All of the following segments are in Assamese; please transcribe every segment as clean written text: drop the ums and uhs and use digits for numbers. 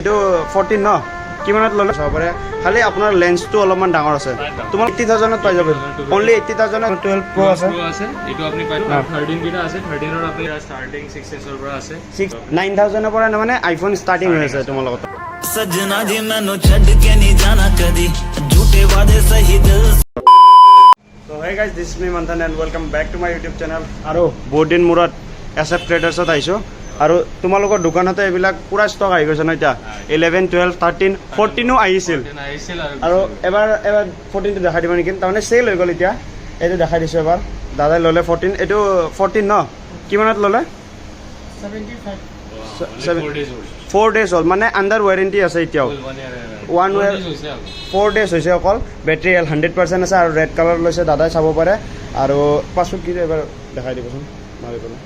এইটো 14 ন কিমানত ল'লে চাব পাৰে খালি আপোনাৰ লেন্সটো অলপমান ডাঙৰ আছে তোমাৰ 80000 ত পাই যাব অনলি 80000 12 Pro আছে এইটো আপুনি পাই 13 কিটা আছে 13 ৰ আপুনি ষ্টাৰ্টিং 6s ৰ পৰা আছে 9000 ৰ পৰা মানে আইফোন ষ্টাৰ্টিং হৈ আছে তোমাৰ লগত सजना जी मैनू छड़ के नहीं जाना कदी झूठे वादे सही दिल So hey guys, this is me Manthan and welcome back to my YouTube channel. আৰু বহুত দিন মূৰত SF Tradersত আহিছোঁ আৰু তোমালোকৰ দোকানতে এইবিলাক পুৰা ষ্টক আহি গৈছে ন এতিয়া 11 12 13 14ও আহিছিল আৰু এবাৰ 14টো দেখাই দিব নেকি তাৰমানে চেল হৈ গ'ল এতিয়া এইটো দেখাই দিছোঁ এবাৰ দাদাই ল'লে 14 এইটো 14 ন কিমানত ল'লে 4 days হ'ল মানে আণ্ডাৰ ৱাৰেণ্টি আছে এতিয়াও 4 days হৈছে অকল বেটাৰী 100% আছে আৰু ৰেড কালাৰ লৈছে দাদাই চাব পাৰে আৰু পাছত কি এবাৰ দেখাই দিবচোন মাৰি পেলাই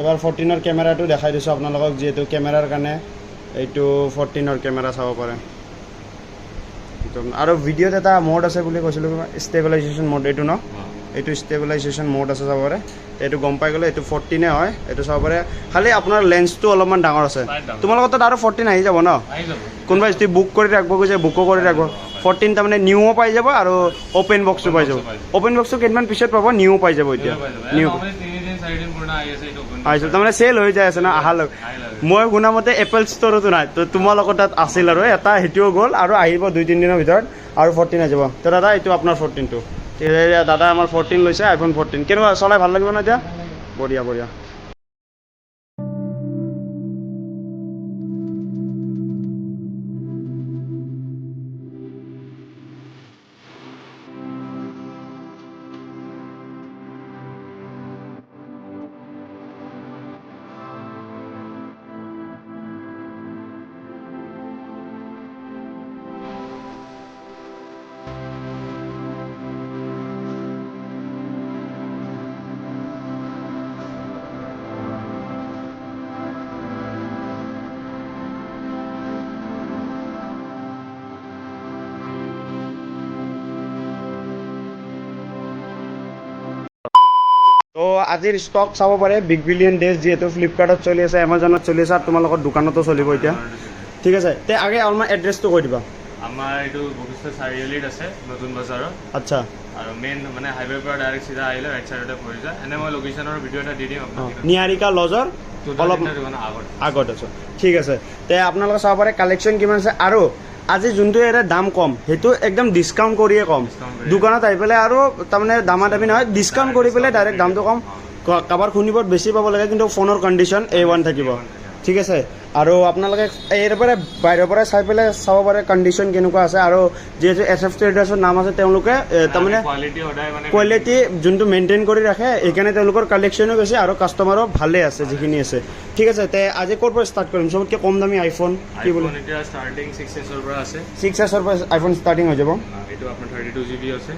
এবাৰ 14ৰ কেমেৰাটো দেখাই দিছোঁ আপোনালোকক যিহেতু কেমেৰাৰ কাৰণে এইটো 14ৰ কেমেৰা চাব পাৰে আৰু ভিডিঅ'ত এটা মোড আছে বুলি কৈছিলোঁ ষ্টেবিলাইজেশ্যন মোড এইটো ন এইটো ষ্টেবিলাইজেশ্যন মোড আছে চাব পাৰে এইটো গম পাই গ'লে এইটো 14 হয় এইটো চাব পাৰে খালি আপোনাৰ লেন্সটো অলপমান ডাঙৰ আছে তোমালোকৰ তাত আৰু 14 আহি যাব ন কোনোবাই যদি বুক কৰি ৰাখিব গৈছে বুকো কৰি ৰাখিব 14 তাৰমানে নিউও পাই যাব আৰু অ'পেন বক্সটো পাই যাব অ'পেন বক্সটো কেইদিনমান পিছত পাব নিউ পাই যাব এতিয়া নিউ আহিছিল তাৰমানে চেল হৈ যায় আছে ন অহালৈ মই শুনামতে এপল ষ্ট'ৰতো নাই তো তোমালোকৰ তাত আছিল আৰু এটা সেইটোও গ'ল আৰু আহিব 2-3 দিনৰ ভিতৰত আৰু 14 আহি যাব তো দাদা এইটো আপোনাৰ 14টো দাদা আমাৰ 14 লৈছে আইফোন 14 কেনেকুৱা চলাই ভাল লাগিব ন এতিয়া বঢ়িয়া বঢ়িয়া তো আজিৰ ষ্টক চাব পাৰে বিগ বিলিয়ন ডেজ যিহেতু ফ্লিপকাৰ্টত চলি আছে এমাজনত চলি আছে আৰু তোমালোকৰ দোকানতো চলিব এতিয়া ঠিক আছে তে আগে অলপমান এড্ৰেছটো কৈ দিবা আমাৰ এইটো বশিষ্ঠ চাৰিআলিত আছে নতুন বজাৰত আচ্ছা আৰু মেইন মানে হাইৱেৰ পৰা ডাইৰেক্ট চিধা আহিলে ৰাইট চাইডতে পৰি যায় এনে মই লোকেশ্যনৰ ভিডিঅ' এটা দি দিম আপোনাক নিহাৰিকা লজৰ অলপ আগত আছো ঠিক আছে তে আপোনালোকে চাব পাৰে কালেকশ্যন কিমান আছে আৰু আজি যোনটো এটা দাম কম সেইটো একদম ডিছকাউণ্ট কৰিয়ে কম দোকানত আহি পেলাই আৰু তাৰমানে দামা দামী নহয় ডিছকাউণ্ট কৰি পেলাই ডাইৰেক্ট দামটো কম কাৰোবাৰ শুনিব বেছি পাব লাগে কিন্তু ফোনৰ কণ্ডিশ্যন A1 থাকিব ঠিক আছে আৰু আপোনালোকে ইয়াৰ পৰা বাহিৰৰ পৰা চাই পেলাই চাব পাৰে কণ্ডিশ্যন কেনেকুৱা আছে আৰু যিহেতু SF ট্ৰেডাৰ্ছৰ নাম আছে তেওঁলোকে তাৰমানে কোৱালিটি যোনটো মেইনটেইন কৰি ৰাখে এইকাৰণে তেওঁলোকৰ কালেকশ্যনো বেছি আৰু কাষ্টমাৰো ভালে আছে যিখিনি আছে ঠিক আছে তে আজি ক'ৰ পৰা ষ্টাৰ্ট কৰিম চবতকৈ কম দামী আইফোন কি বুলি এতিয়া ষ্টাৰ্টিং 6s ৰ পৰা আছে 6s ৰ পৰা আইফোন ষ্টাৰ্টিং হৈ যাব এইটো আপোনাৰ 32GB আছে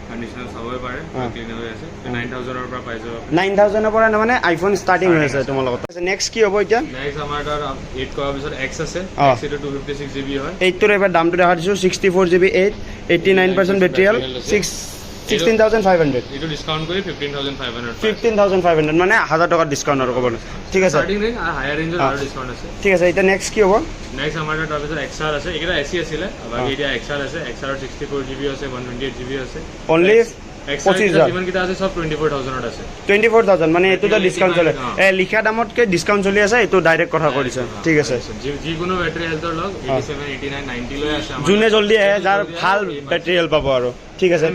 কণ্ডিশ্যন চাবই পাৰে ক্লিন হৈ আছে 9000 ৰ পৰা পাই যাব 9000 ৰ পৰা মানে আইফোন ষ্টাৰ্টিং হৈ আছে তোমাৰ লগত নেক্সট কি হ'ব এতিয়া নেক্সট আমাৰ তাত 8 কৰাৰ পিছত X আছে X এইটো 256GB হয় 8 ৰ এবাৰ দামটো দেখা দিছোঁ 64GB 8 89% বেটাৰী হেল্থ 16500 এইটো ডিছকাউণ্ট কৰি 15500 15500 মানে 1000 টকা ডিছকাউণ্ট আৰু ক'বলৈ ঠিক আছে ষ্টাৰ্টিং ৰেঞ্জ আৰু হায়াৰ ৰেঞ্জৰ আৰু ডিছকাউণ্ট আছে ঠিক আছে এতিয়া নেক্সট কি হ'ব নেক্সট আমাৰ তাত তাৰপিছত XR আছে এইকেইটা AC আছিলে বাকী এতিয়া XR আছে XR 64GB আছে 128GB আছে অনলি যিমান কেইটা আছে চব 24000 আছে 24000 মানে এইটোতো ডিছকাউণ্ট চলে লিখা দামতকৈ ডিছকাউণ্ট চলি আছে এইটো ডাইৰেক্ট কথা কৰিছে ঠিক আছে যিকোনো বেটাৰী হেল্থৰ লগ 87 89 90 লৈ আছে যোনে জল্দি আহে যাৰ ভাল বেটাৰী হেল্থ পাব আৰু ঠিক আছে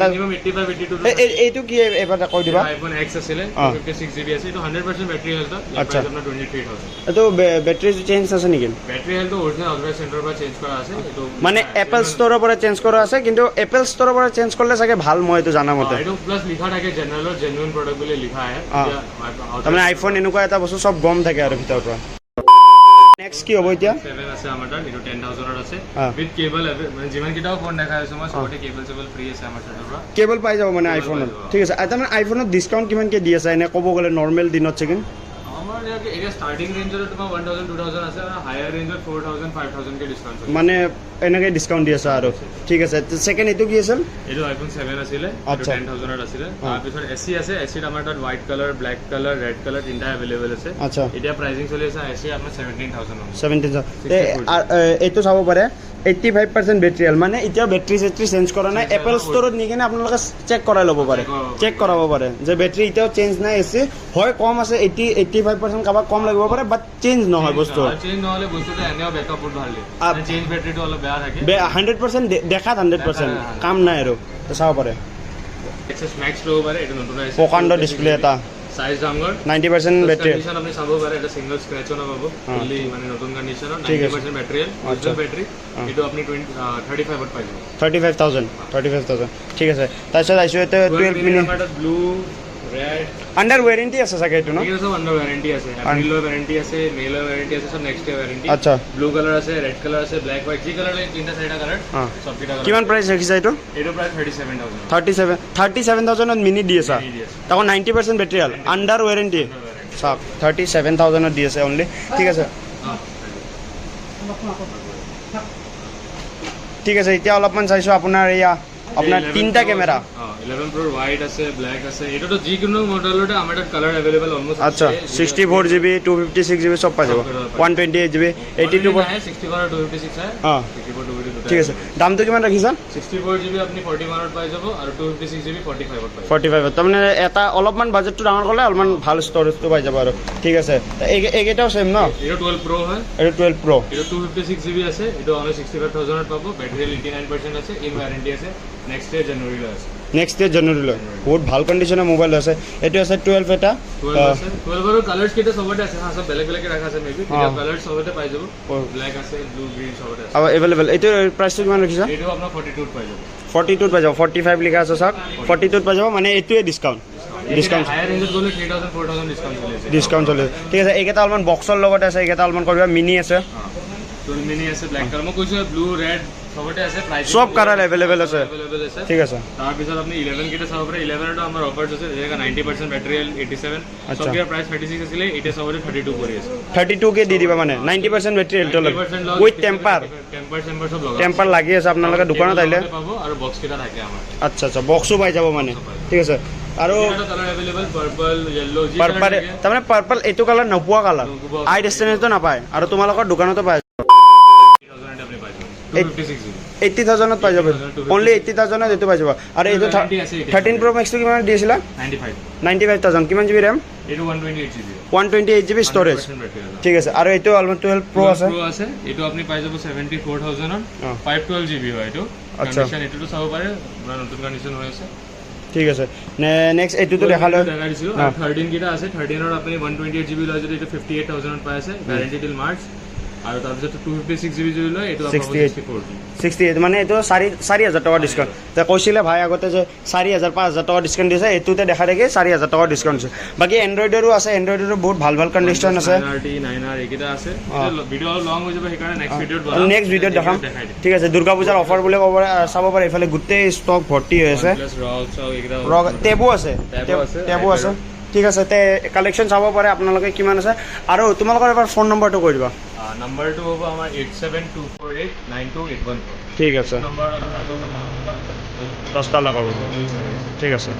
এইটো কি এবাৰ কৈ দিবা আইফোন X আছিলে 56GB আছে এইটো 100% বেটাৰী হেল্থ আচ্ছা আপোনাৰ 23000 এইটো বেটাৰী চেঞ্জ আছে নেকি বেটাৰী হেল্থ অৰিজিনেল অথৰাইজ চেণ্টাৰৰ পৰা চেঞ্জ কৰা আছে এইটো মানে এপল ষ্ট'ৰৰ পৰা চেঞ্জ কৰা আছে কিন্তু এপল ষ্ট'ৰৰ পৰা চেঞ্জ কৰিলে চাগে ভাল মই এইটো জানা মতে এইটো প্লাছ লিখা থাকে জেনেৰেলৰ জেনুইন প্ৰডাক্ট বুলি লিখা আহে তাৰমানে আইফোন এনেকুৱা এটা বস্তু চব গম থাকে আৰু ভিতৰৰ পৰা নেক্সট কি হ'ব এতিয়া 7 আছে আমাৰ তাত এইটো 10000 আছে উইথ কেবল মানে যিমান কিটাও ফোন দেখাই আছো মই সবতে কেবল ফ্ৰী আছে আমাৰ সাইডৰ পৰা কেবল পাই যাব মানে আইফোনত ঠিক আছে তাৰমানে আইফোনত ডিছকাউণ্ট কিমানকৈ দি আছে এনে ক'ব গ'লে নৰ্মেল দিনত চাগে আমাৰ ইয়াতে এতিয়া ষ্টাৰ্টিং ৰেঞ্জত তোমাৰ 1000 2000 আছে আৰু হায়াৰ ৰেঞ্জত 4000 5000 কে ডিসকাউন্ট আছে মানে এনেকৈ ডিছকাউণ্ট দি আছে আৰু ঠিক আছে ছেকেণ্ড এইটো কি আছিল এইটো আইফোন 7 আছিলে আচ্ছা। 10000 ত আছিলে তাৰপিছত এসি আছে এসিত আমাৰ তাত white colour black colour red colour তিনটা এভেইলেবল আছে আচ্ছা এতিয়া প্ৰাইচিং চলি আছে এসি আপোনাৰ 17000 17 এইটো চাব পাৰে 85% বেটাৰী হেল্থ মানে এতিয়া বেটাৰী চেটাৰী চেঞ্জ কৰা নাই এপল ষ্ট'ৰত নি কিনে আপোনালোকে চেক কৰাই ল'ব পাৰে চেক কৰাব পাৰে যে বেটাৰী এতিয়াও চেঞ্জ নাই এসি হয় কম আছে 85% কাৰোবাক কম লাগিব পাৰে বাট চেঞ্জ নহয় বস্তু চেঞ্জ নহলে বস্তুটো এনেও বেকআপ বহুত ভাল দিয়ে চেঞ্জ বেটাৰীটো অলপ বেয়া থাকে 100% দেখাত 100% কাম নাই আৰু তো চাব পাৰে এক্সেস ম্যাক্স ল'ব পাৰে এইটো নতুন আহিছে প্ৰকাণ্ড ডিছপ্লে এটা সাইজ ডাঙৰ 90% বেটাৰী কন্ডিশন আপনি চাব পাৰে এটা সিঙ্গল স্ক্র্যাচও না পাবো ফুলি মানে নতুন কন্ডিশন ঠিক আছে। 90% ব্যাটারি অরিজিনাল ব্যাটারি এটো আপনি 35 ত পাই যাবেন 35000 ঠিক আছে তাৰপিছত আহিছোঁ এতিয়া 12 mini blue red under warranty আছে চাগে এইটো ন ঠিক আছে সব আন্ডাৰ ওয়াৰেন্টি আছে এপ্ৰিলৰ ওয়াৰেন্টি আছে মেলৰ ওয়াৰেন্টি আছে সব নেক্সট ইয়াৰ ওয়াৰেন্টি আচ্ছা ব্লু কালাৰ আছে ৰেড কালাৰ আছে ব্ল্যাক হোয়াইট জি কালাৰ লাগে তিনটা চাৰিটা কালাৰ সব কিটা কালাৰ কিমান প্ৰাইচ ৰাখিছে এইটো এটো প্ৰাইস 37000 37000ত মিনি দি আছে তাকো 90% বেটাৰী হেল্থ আণ্ডাৰ ৱাৰেণ্টি চাওক 37000ত দি আছে অনলি ঠিক আছে ঠিক আছে এতিয়া অলপমান চাইছোঁ আপোনাৰ এয়া আপোনাৰ তিনিটা কেমেৰা 11 Pro হোয়াইট আছে ব্ল্যাক আছে এটা তো জি কোনো মডেলতে আমাৰ তাত কালাৰ अवेलेबल অলমোস্ট আচ্ছা 64GB 256GB সব পাই যাব 128GB 82 64 আৰু 256 আছে অঁ 64 256 ঠিক আছে দামটো কিমান ৰাখিছা 64GB আপুনি 41 ত পাই যাব আৰু 256GB 45 ত পাই যাব 45 তাৰমানে এটা অলপমান বাজেটটো ডাঙৰ কৰিলে অলপমান ভাল ষ্ট'ৰেজটো পাই যাব আৰু ঠিক আছে এইকেইটাও ছেম ন এটা 12 Pro হয় এইটো 12 Pro এটা 256GB আছে এটা অনলি 65000 ত পাব ব্যাটারি 89% আছে ইন ওয়ারেন্টি আছে নেক্সট ইয়াৰ জানুৱাৰী লৈ আছে নেক্সট ইয়াৰ জানুৱাৰীলৈ বহুত ভাল কণ্ডিশ্যনৰ মোবাইল আছে এইটো আছে 12 এটা 12 আছে 12 ৰ কালাৰ্ছ কিটা সবতে আছে হা সব বেলেগ বেলেগ ৰাখা আছে মেবি এটা কালাৰ সবতে পাই যাব ব্ল্যাক আছে ব্লু গ্ৰীন সবতে আছে আৰু এভেইলেবল এইটো প্ৰাইচটো কিমান ৰাখিছা এইটো আপোনাৰ 42 ত পাই যাব 42 ত পাই যাব 45 লিখা আছে চাওক 42 ত পাই যাব মানে এইটোৱে ডিছকাউণ্ট হায়াৰ ৰেঞ্জত গ'লে 3000 4000 ডিসকাউন্ট চলি আছে ডিছকাউণ্ট চলি আছে ঠিক আছে এইকেইটা অলপমান বক্সৰ লগতে আছে এইকেইটা অলপমান কৰিবা মিনি আছে 12 মিনি আছে ব্ল্যাক কালাৰ মই কৈছো ব্লু ৰেড সবতে আছে প্ৰাইস সব কালাৰ এভেইলেবল আছে अवेलेबल আছে ঠিক আছে তাৰ পিছত আপুনি 11 কিটা চাব পাৰে 11 টো আমাৰ অফাৰছ আছে যেনেকা 90% বেটাৰী 87 আচ্ছা। সব ইয়াৰ প্ৰাইস 36 আছিল এতিয়া সবতে 32 কৰি আছে 32 কে দি দিবা মানে 90% বেটাৰী হেল্থৰ লগত উইথ টেম্পাৰ টেম্পাৰ সব লগা টেম্পাৰ লাগি আছে আপোনালোকে দোকানত আহিলে পাব আৰু বক্স কিটা থাকে আমাৰ আচ্ছা আচ্ছা বক্সো পাই যাব মানে ঠিক আছে আৰু এটা colour available purple yellow G purple তাৰমানে পাৰ্পল এইটো কালাৰ নোপোৱা কালাৰ আই ডেষ্টিনেটো নাপায় আৰু তোমালোকৰ দোকানতো পায় 3000 আপনি পাই যাবেন 256 80,000ত পাই যাব অনলি 80,000ত এইটো পাই যাব আৰু এইটো 13 Pro Max টো কিমান দিছিলা 95,000 কিমান জিবি ৰেম এইটো 128GB 128GB ষ্ট'ৰেজ ঠিক আছে আৰু এইটো অলমোষ্ট 12 Pro আছে Pro আছে এইটো আপনি পাই যাব 74000 ৰ 512GB হয় এইটো আচ্ছা। কন্ডিশন এইটো চাব পাৰে পুৰা নতুন কন্ডিশন হৈ আছে ঠিক আছে নেক্সট এইটোতো দেখালে দেখা দিছিলো 13 কিটা আছে 13 ৰ আপুনি 128GB লয় যদি এইটো 58000 ত পাই আছে গ্যাৰান্টি টিল মাৰ্চ আৰু তাৰপিছত 256GB যদি লয় এইটো আপোনাৰ 68 মানে এইটো 4,000 টকা ডিছকাউণ্ট তে কৈছিলে ভাই আগতে যে 4,000 5,000 টকা ডিছকাউণ্ট দিছে এইটোতে দেখা দেখি 4,000 টকা ডিছকাউণ্ট আছে বাকী এণ্ড্ৰইডৰো আছে এণ্ড্ৰইডৰো বহুত ভাল ভাল কণ্ডিশ্যন আছে 9R এইকেইটা আছে ভিডিঅ' অলপ লং হৈ যাব সেইকাৰণে নেক্সট ভিডিঅ'ত দেখাম ঠিক আছে দুৰ্গা পূজাৰ অফাৰ বুলি ক'ব পাৰে চাব পাৰে এইফালে গোটেই ষ্টক ভৰ্তি হৈ আছে টেবো আছে টেবো আছে ঠিক আছে তে কালেকশ্যন চাব পাৰে আপোনালোকে কিমান আছে আৰু তোমালোকৰ এবাৰ ফোন নম্বৰটো কৈ দিবা নম্বৰটো হ'ব আমাৰ 872489281 ঠিক আছে নম্বৰ 10টা লগাব ঠিক আছে